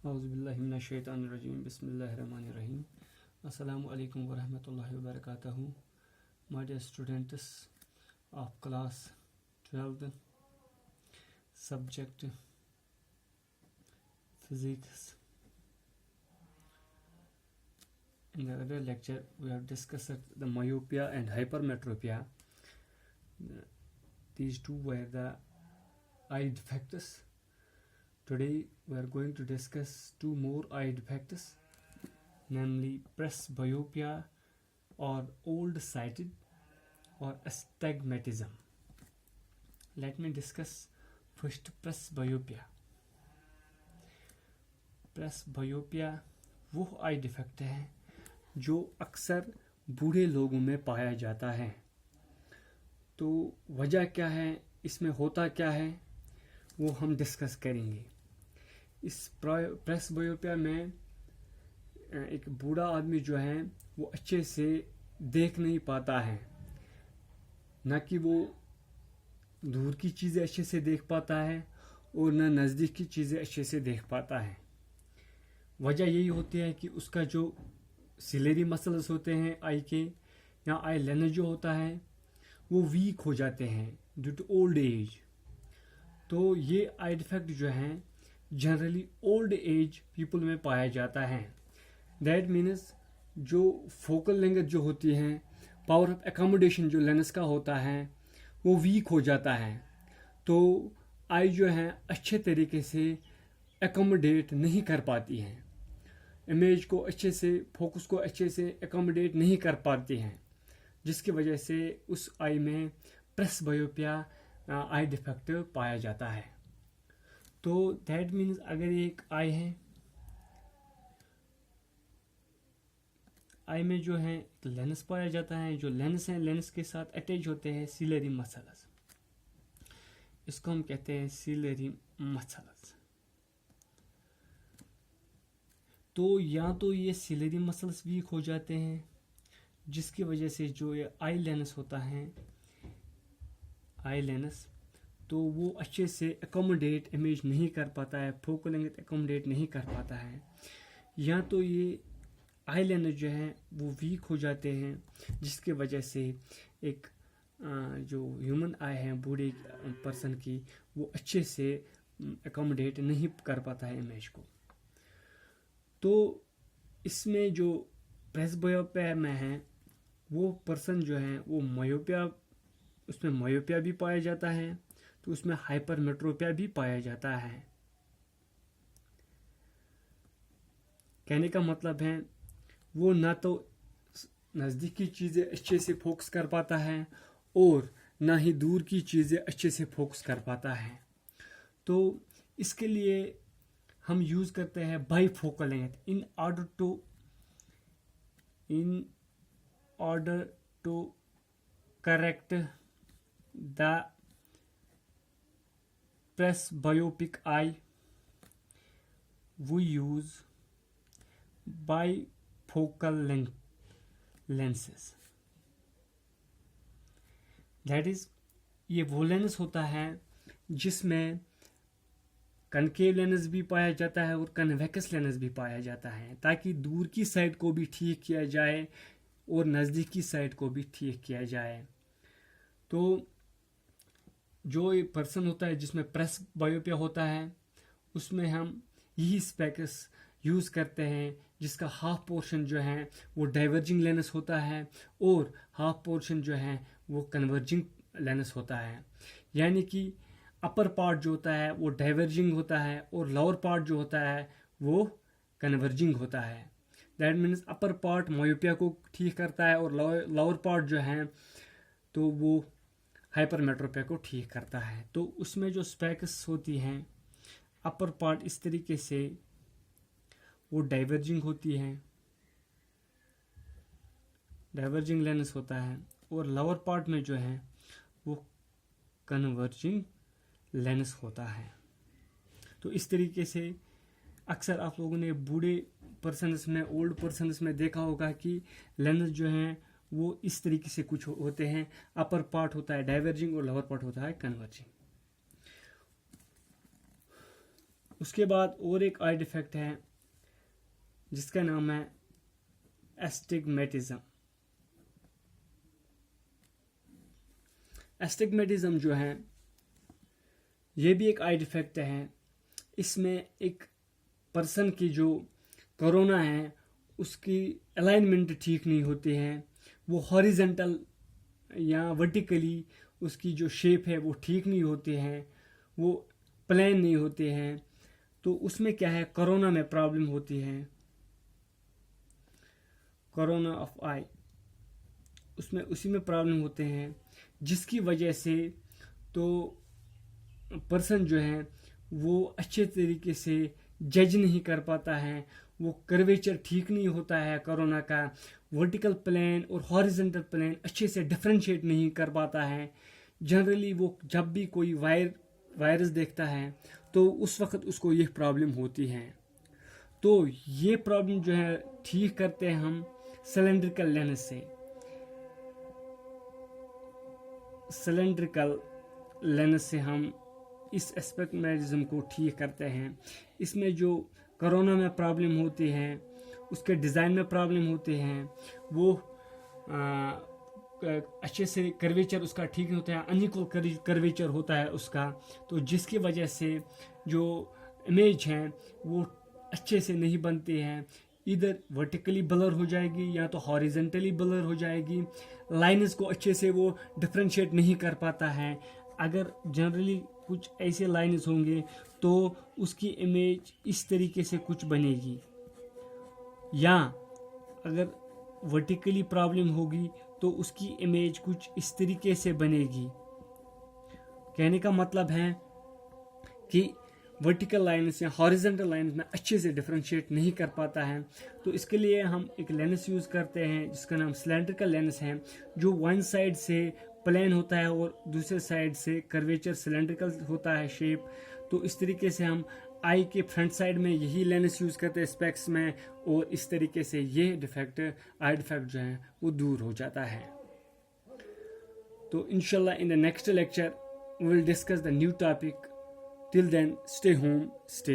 औज़ुबिल्लाहिमिनश्शैतानिर्रजीम बिस्मिल्लाहिर्रहमानिर्रहीम अस्सलामु अलैकुम वरहमतुल्लाहि वबरकातुहू. My dear students of class 12th, subject physics. In the other lecture we have discussed the myopia and hypermetropia. These two were the eye defects. Today we are going to discuss two more eye defects, namely presbyopia or old-sighted or astigmatism. Let me discuss first presbyopia. presbyopia वो आई defect है जो अक्सर बूढ़े लोगों में पाया जाता है. तो वजह क्या है, इसमें होता क्या है, वो हम डिस्कस करेंगे. इस प्रेसबायोपिया में एक बूढ़ा आदमी जो है वो अच्छे से देख नहीं पाता है, न कि वो दूर की चीज़ें अच्छे से देख पाता है और न नज़दीक की चीज़ें अच्छे से देख पाता है. वजह यही होती है कि उसका जो सिलेरी मसल्स होते हैं आई के या आई लेंस जो होता है वो वीक हो जाते हैं ड्यू टू ओल्ड एज. तो ये आई डिफेक्ट जो है जनरली ओल्ड एज पीपल में पाया जाता है. दैट मीन्स जो फोकल लेंथ जो होती है, पावर ऑफ एकोमोडेशन जो लेंस का होता है वो वीक हो जाता है. तो आई जो है अच्छे तरीके से एकोमोडेट नहीं कर पाती हैं, इमेज को अच्छे से, फोकस को अच्छे से एकोमोडेट नहीं कर पाती हैं, जिसकी वजह से उस आई में प्रेसबायोपिया आई डिफेक्ट पाया जाता है. तो दैट मीन्स अगर एक आई है, आई में जो है लेंस पाया जाता है, जो लेंस है लेंस के साथ अटैच होते हैं सिलेरी मसल्स, इसको हम कहते हैं सिलेरी मसल्स. तो या तो ये सिलेरी मसल्स वीक हो जाते हैं जिसकी वजह से जो ये आई लेंस होता है, आई लेंस, तो वो अच्छे से एकोमोडेट इमेज नहीं कर पाता है, फोकल लेंथ एकोमोडेट नहीं कर पाता है. या तो ये आई लेंस जो है वो वीक हो जाते हैं जिसकी वजह से एक जो ह्यूमन आई है बूढ़े पर्सन की, वो अच्छे से एकोमोडेट नहीं कर पाता है इमेज को. तो इसमें जो प्रेसबायोपिया में है वो पर्सन जो है वो मायोपिया, उसमें मायोपिया भी पाया जाता है, तो उसमें हाइपरमेट्रोपिया भी पाया जाता है. कहने का मतलब है वो ना तो नज़दीक की चीज़ें अच्छे से फोकस कर पाता है और ना ही दूर की चीज़ें अच्छे से फोकस कर पाता है. तो इसके लिए हम यूज़ करते हैं bifocal length in order to correct the presbyopic eye. We use bifocal lenses. That is, ये वो लेंस होता है जिसमें कनकेव लेंस भी पाया जाता है और कन्वेक्स लेंस भी पाया जाता है, ताकि दूर की साइड को भी ठीक किया जाए और नज़दीक की साइड को भी ठीक किया जाए. तो जो ये पर्सन होता है जिसमें प्रेसबायोपिया होता है उसमें हम यही स्पेक्स यूज़ करते हैं जिसका हाफ पोर्शन जो है वो डाइवर्जिंग लेंस होता है और हाफ पोर्शन जो है वो कन्वर्जिंग लेंस होता है. यानी कि अपर पार्ट जो होता है वो डाइवर्जिंग होता है और लोअर पार्ट जो होता है वो कन्वर्जिंग होता है. That means upper part myopia को ठीक करता है और लोअर पार्ट जो है तो वो हाइपरमेट्रोपिया को ठीक करता है. तो उसमें जो स्पेक्स होती हैं अपर पार्ट इस तरीके से वो डाइवर्जिंग होती है, डाइवर्जिंग लेंस होता है, और लोअर पार्ट में जो है वो कन्वर्जिंग लेंस होता है. तो इस तरीके से अक्सर आप लोगों ने बूढ़े पर्सन्स में, ओल्ड पर्सन्स में देखा होगा कि लेंस जो हैं वो इस तरीके से कुछ होते हैं. अपर पार्ट होता है डाइवर्जिंग और लोअर पार्ट होता है कन्वर्जिंग. उसके बाद और एक आई डिफेक्ट है जिसका नाम है एस्टिग्मेटिज्म। एस्टिग्मेटिज्म जो है ये भी एक आई डिफेक्ट है। इसमें एक पर्सन की जो कोरोना है उसकी अलाइनमेंट ठीक नहीं होती है, वो हॉरिजेंटल या वर्टिकली उसकी जो शेप है वो ठीक नहीं होती है, वो प्लेन नहीं होते हैं। तो उसमें क्या है, कोरोना में प्रॉब्लम होती है, कोरोना ऑफ आई, उसमें उसी में प्रॉब्लम होते हैं, जिसकी वजह से तो पर्सन जो है वो अच्छे तरीके से जज नहीं कर पाता है, वो कर्वेचर ठीक नहीं होता है कोरोना का, वर्टिकल प्लेन और हॉरिजॉन्टल प्लेन अच्छे से डिफरेंशिएट नहीं कर पाता है। जनरली वो जब भी कोई वायरस देखता है तो उस वक्त उसको ये प्रॉब्लम होती है। तो ये प्रॉब्लम जो है ठीक करते हैं हम सिलेंड्रिकल लेंस से। सिलेंड्रिकल लेंस से हम इस एस्टिग्मेटिज्म को ठीक करते हैं। इसमें जो कोरोना में प्रॉब्लम होती है, उसके डिज़ाइन में प्रॉब्लम होती हैं, वो अच्छे से कर्वेचर उसका ठीक नहीं होता है, अनइक्वल कर्वेचर होता है उसका, तो जिसकी वजह से जो इमेज है वो अच्छे से नहीं बनती है, इधर वर्टिकली ब्लर हो जाएगी या तो हॉरिजेंटली ब्लर हो जाएगी, लाइन्स को अच्छे से वो डिफरेंशिएट नहीं कर पाता है। अगर जनरली कुछ ऐसे लाइन्स होंगे तो उसकी इमेज इस तरीके से कुछ बनेगी, या अगर वर्टिकली प्रॉब्लम होगी तो उसकी इमेज कुछ इस तरीके से बनेगी। कहने का मतलब है कि वर्टिकल लाइन्स या हॉरिजॉन्टल लाइन्स में अच्छे से डिफरेंशिएट नहीं कर पाता है। तो इसके लिए हम एक लेंस यूज़ करते हैं जिसका नाम सिलेंड्रिकल लेंस है, जो वन साइड से प्लेन होता है और दूसरे साइड से कर्वेचर सिलेंड्रिकल होता है शेप। तो इस तरीके से हम आई के फ्रंट साइड में यही लेंस यूज़ करते हैं स्पेक्स में, और इस तरीके से ये डिफेक्ट आई डिफेक्ट जो है वो दूर हो जाता है। तो इंशाल्लाह in the next lecture we will discuss the new topic. Till then, stay home, stay